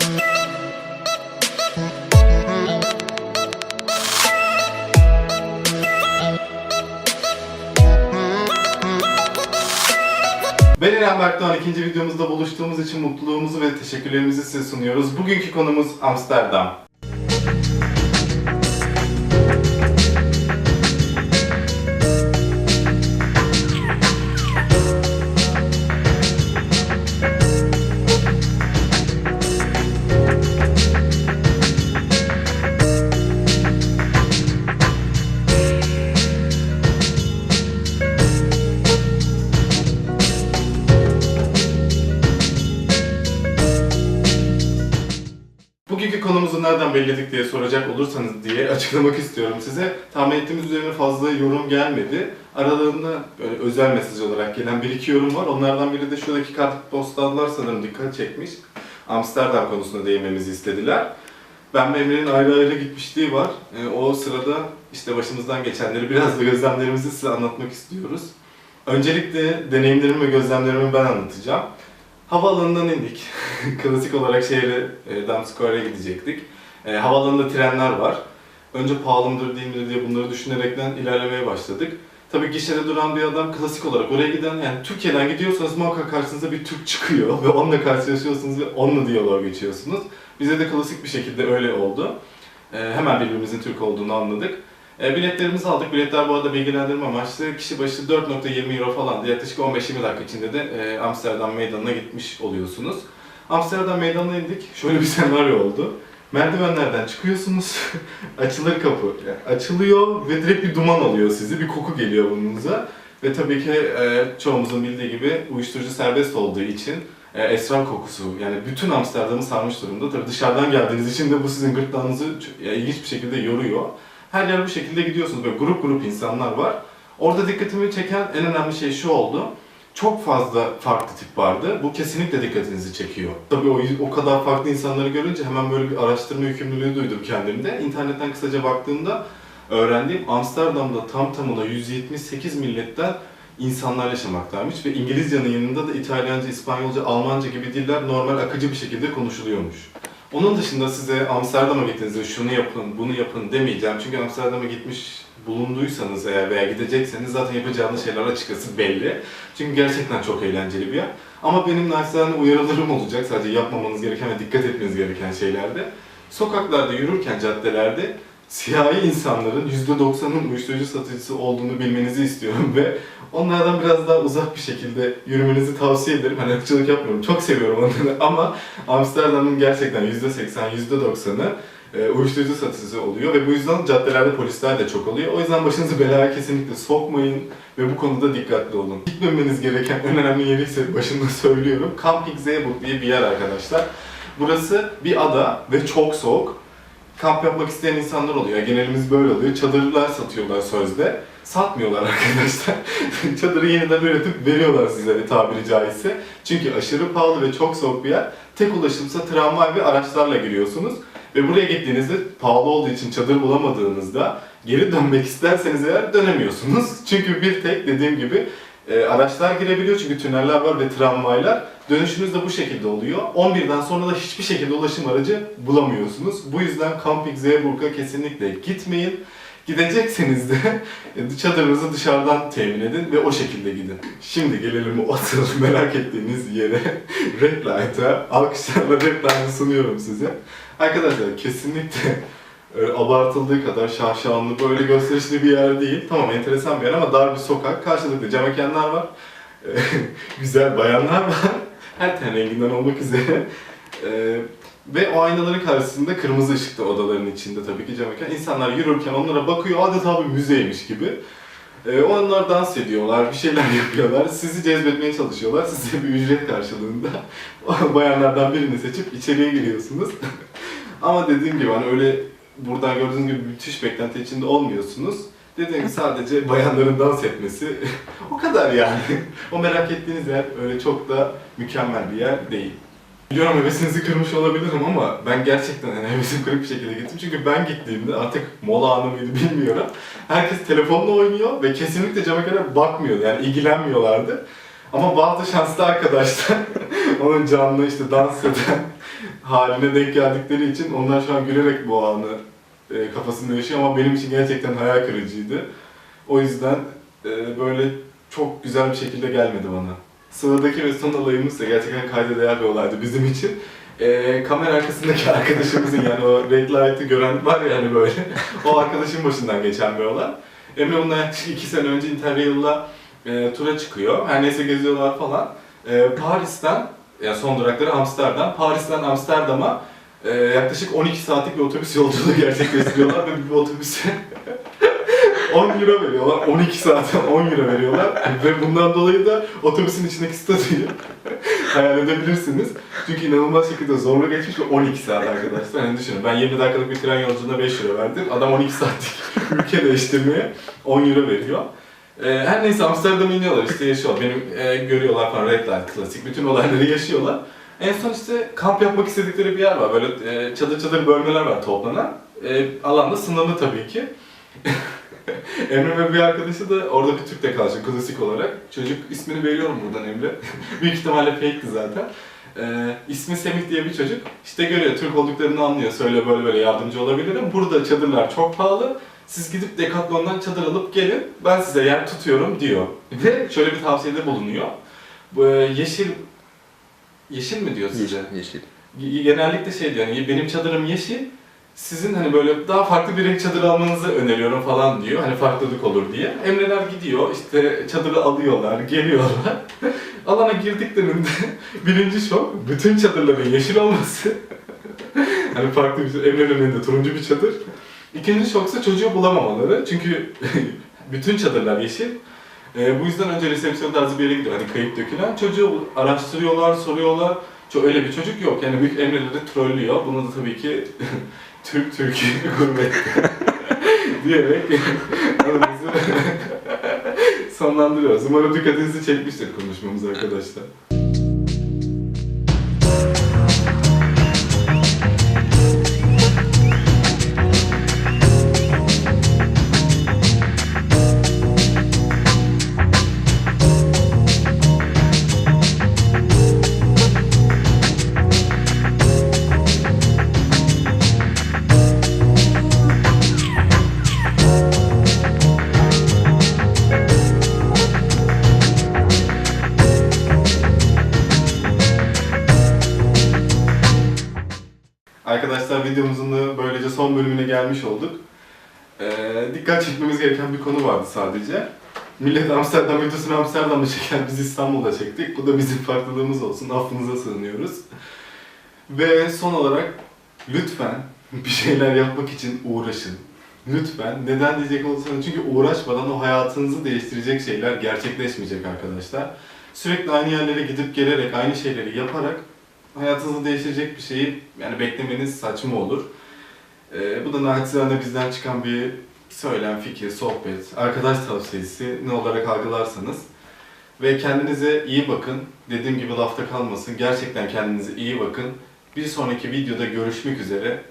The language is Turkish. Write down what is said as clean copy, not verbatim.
Ben İrem Berkdoğan, ikinci videomuzda buluştuğumuz için mutluluğumuzu ve teşekkürlerimizi size sunuyoruz. Bugünkü konumuz Amsterdam. Bugünkü konumuzu nereden belirledik diye soracak olursanız diye açıklamak istiyorum size. Tahmin ettiğimiz üzerine fazla yorum gelmedi. Aralarında böyle özel mesaj olarak gelen bir iki yorum var. Onlardan biri de şuradaki kartpostallar sanırım dikkat çekmiş. Amsterdam konusunda değinmemizi istediler. Ben ve Emre'nin ayrı ayrı gitmişliği var. O sırada işte başımızdan geçenleri biraz da gözlemlerimizi size anlatmak istiyoruz. Öncelikle deneyimlerimi ve gözlemlerimi ben anlatacağım. Havaalanından indik. Klasik olarak şehre, Damsquare'a gidecektik. Havaalanında trenler var. Önce pahalı mıdır değil midir diye bunları düşünerekten ilerlemeye başladık. Tabii gişede duran bir adam klasik olarak oraya giden, yani Türkiye'den gidiyorsanız muhakkak karşınıza bir Türk çıkıyor ve onunla karşılaşıyorsunuz ve onunla diyaloğa geçiyorsunuz. Bize de klasik bir şekilde öyle oldu. Hemen birbirimizin Türk olduğunu anladık. Biletlerimizi aldık. Biletler bu arada bilgilendirme amaçlı. Kişi başı 4.20 euro falan, yaklaşık 15-20 dakika içinde de Amsterdam meydanına gitmiş oluyorsunuz. Amsterdam meydanına indik. Şöyle bir senaryo oldu. Merdivenlerden çıkıyorsunuz, açılır kapı. Yani açılıyor ve direkt bir duman alıyor sizi, bir koku geliyor burnunuza. Ve tabii ki çoğumuzun bildiği gibi uyuşturucu serbest olduğu için esrar kokusu, yani bütün Amsterdam'ı sarmış durumda. Tabii dışarıdan geldiğiniz için de bu sizin gırtlağınızı ilginç bir şekilde yoruyor. Her yer bu şekilde gidiyorsunuz, böyle grup grup insanlar var. Orada dikkatimi çeken en önemli şey şu oldu. Çok fazla farklı tip vardı. Bu kesinlikle dikkatinizi çekiyor. Tabii o kadar farklı insanları görünce hemen böyle bir araştırma yükümlülüğü duydum kendimde. İnternetten kısaca baktığımda öğrendiğim Amsterdam'da tam tamına 178 milletten insanlar yaşamaktaymış ve İngilizcenin yanında da İtalyanca, İspanyolca, Almanca gibi diller normal akıcı bir şekilde konuşuluyormuş. Onun dışında size Amsterdam'a gittiğinizde şunu yapın, bunu yapın demeyeceğim. Çünkü Amsterdam'a gitmiş bulunduysanız eğer veya gidecekseniz zaten yapacağınız şeyler açıkçası belli. Çünkü gerçekten çok eğlenceli bir yer. Ama benim naçizane uyarılarım olacak. Sadece yapmamanız gereken ve dikkat etmeniz gereken şeylerde. Sokaklarda yürürken, caddelerde siyahi insanların %90'ın uyuşturucu satıcısı olduğunu bilmenizi istiyorum ve onlardan biraz daha uzak bir şekilde yürümenizi tavsiye ederim. Hani ırkçılık yapmıyorum, çok seviyorum onları ama Amsterdam'ın gerçekten %80, %90'ı uyuşturucu satıcısı oluyor ve bu yüzden caddelerde polisler de çok oluyor. O yüzden başınızı belaya kesinlikle sokmayın ve bu konuda dikkatli olun. Gitmemeniz gereken en önemli yeri ise başında söylüyorum. Camping Zeeburg diye bir yer arkadaşlar. Burası bir ada ve çok soğuk. Kamp yapmak isteyen insanlar oluyor. Genelimiz böyle oluyor. Çadırlar satıyorlar sözde. Satmıyorlar arkadaşlar. Çadırı yeniden üretip veriyorlar size tabiri caizse. Çünkü aşırı pahalı ve çok soğuk bir yer. Tek ulaşımsa tramvay ve araçlarla giriyorsunuz. Ve buraya gittiğinizde pahalı olduğu için çadır bulamadığınızda geri dönmek isterseniz eğer dönemiyorsunuz. Çünkü bir tek dediğim gibi araçlar girebiliyor çünkü tüneller var ve tramvaylar. Dönüşünüz de bu şekilde oluyor. 11'den sonra da hiçbir şekilde ulaşım aracı bulamıyorsunuz. Bu yüzden Camping Zeeburg'a kesinlikle gitmeyin. Gidecekseniz de çadırınızı dışarıdan temin edin ve o şekilde gidin. Şimdi gelelim o asıl merak ettiğiniz yere, Red Light'a. Alkışlarla Red Light'ı sunuyorum size. Arkadaşlar kesinlikle abartıldığı kadar şaşalı, böyle gösterişli bir yer değil. Tamam, enteresan bir yer ama dar bir sokak. Karşılıklı cam mekanlar var. Güzel bayanlar var. Her ten renginden olmak üzere. Ve o aynaların karşısında kırmızı ışıkta odaların içinde tabii ki cam mekan. İnsanlar yürürken onlara bakıyor, adeta bir müzeymiş gibi. Onlar dans ediyorlar, bir şeyler yapıyorlar. Sizi cezbetmeye çalışıyorlar. Size bir ücret karşılığında o bayanlardan birini seçip içeriye giriyorsunuz. Ama dediğim gibi hani öyle buradan gördüğünüz gibi müthiş beklenti içinde olmuyorsunuz. Dediğim gibi sadece bayanların dans etmesi o kadar yani. O merak ettiğiniz yer öyle çok da mükemmel bir yer değil. Biliyorum hevesinizi kırmış olabilirim ama ben gerçekten yani hevesim kırık bir şekilde gittim. Çünkü ben gittiğimde artık mola anı mıydı bilmiyorum. Herkes telefonla oynuyor ve kesinlikle cam ekranına bakmıyor, yani ilgilenmiyorlardı. Ama bazı şanslı arkadaşlar onun canlı işte dans eden haline denk geldikleri için onlar şu an gülerek bu anı kafasında yaşıyor ama benim için gerçekten hayal kırıcıydı. O yüzden böyle çok güzel bir şekilde gelmedi bana. Sıradaki ve son olayımız da gerçekten kayda değer bir olaydı bizim için. Kamera arkasındaki arkadaşımızın yani o red light'ı gören var ya hani böyle o arkadaşın başından geçen bir olay. Emre bundan yaklaşık 2 sene önce Interrail'la tura çıkıyor. Her neyse geziyorlar falan. Paris'ten, yani son durakları Amsterdam, Paris'ten Amsterdam'a yaklaşık 12 saatlik bir otobüs yolculuğu gerçekleştiriyorlar ve bir otobüse 10 euro veriyorlar, 12 saate 10 euro veriyorlar ve bundan dolayı da otobüsün içindeki statüyü hayal edebilirsiniz. Çünkü inanılmaz şekilde zorlu geçmiş ve 12 saat arkadaşlar. Yani düşünün, ben 20 dakikalık bir tren yolculuğuna 5 euro verdim, adam 12 saatlik ülke değiştirmeye 10 euro veriyor. Her neyse Amsterdam'a iniyorlar işte yaşıyorlar, benim görüyorlar falan, red light klasik, bütün olayları yaşıyorlar. En son işte kamp yapmak istedikleri bir yer var, böyle çadır çadır bölmeler var toplanan. Alanda sınırlı tabii ki. Emre ve bir arkadaşı da orada bir Türk'te kalacak klasik olarak. Çocuk ismini veriyorum buradan Emre. Büyük ihtimalle fake'ti zaten. İsmi Semih diye bir çocuk. İşte görüyor, Türk olduklarını anlıyor. Söyle böyle böyle yardımcı olabilirim. Burada çadırlar çok pahalı. Siz gidip Decathlon'dan çadır alıp gelin. Ben size yer tutuyorum diyor. Ve şöyle bir tavsiyede bulunuyor. Yeşil mi diyor size? Yeşil. Genellikle şey diyor, yani benim çadırım yeşil. Sizin hani böyle daha farklı bir renk çadır almanızı öneriyorum falan diyor. Hani farklılık olur diye. Emreler gidiyor, işte çadırı alıyorlar, geliyorlar. Alana girdiklerinde birinci şok, bütün çadırların yeşil olması. Hani farklı bir şey, Emre'nin önünde turuncu bir çadır. İkinci şoksa çocuğu bulamamaları. Çünkü bütün çadırlar yeşil. Bu yüzden önce resepsiyon tarzı bir yere gidiyor. Hani kayıp dökülen. Çocuğu araştırıyorlar, soruyorlar. Öyle bir çocuk yok. Yani büyük Emre'leri trollüyor. Bunu da tabii ki Türkiye gurbet diyerek anımızı sonlandırıyoruz. Umarım dikkatinizi çekmiştir konuşmamız arkadaşlar. Arkadaşlar videomuzun da böylece son bölümüne gelmiş olduk. Dikkat çekmemiz gereken bir konu vardı sadece. Millet Amsterdam videosunu Amsterdam'da çeken, biz İstanbul'da çektik. Bu da bizim farklılığımız olsun, affınıza sığınıyoruz. Ve son olarak lütfen bir şeyler yapmak için uğraşın. Lütfen. Neden diyecek olursanız, çünkü uğraşmadan o hayatınızı değiştirecek şeyler gerçekleşmeyecek arkadaşlar. Sürekli aynı yerlere gidip gelerek, aynı şeyleri yaparak hayatınızı değiştirecek bir şeyi yani beklemeniz saçma olur. Bu da naçizane bizden çıkan bir söylem, fikir, sohbet, arkadaş tavsiyesi ne olarak algılarsanız. Ve kendinize iyi bakın. Dediğim gibi lafta kalmasın. Gerçekten kendinize iyi bakın. Bir sonraki videoda görüşmek üzere.